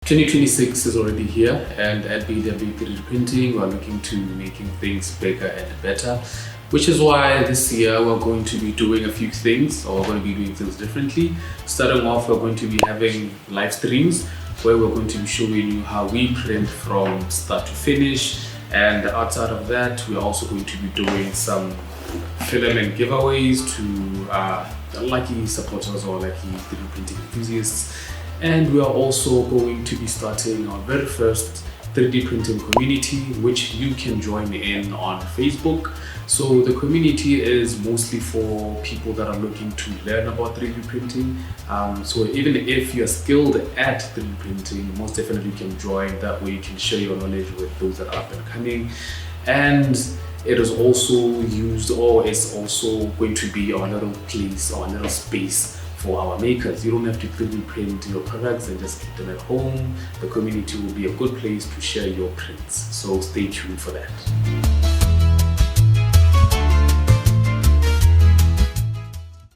2026 is already here, and at BW 3D Printing we're looking to making things bigger and better, which is why this year we're going to be doing a few things, or we're going to be doing things differently. Starting off, we're going to be having live streams where we're going to be showing you how we print from start to finish, and outside of that we're also going to be doing some filament giveaways to lucky supporters or lucky 3D printing enthusiasts. And we are also going to be starting our very first 3D printing community, which you can join in on Facebook. So the community is mostly for people that are looking to learn about 3D printing. So even if you're skilled at 3D printing, most definitely you can join. That way you can share your knowledge with those that are up and coming. And it is also used, or it's also going to be our little place, our little space for our makers. You don't have to 3D print your products and just keep them at home. The community will be a good place to share your prints. So stay tuned for that.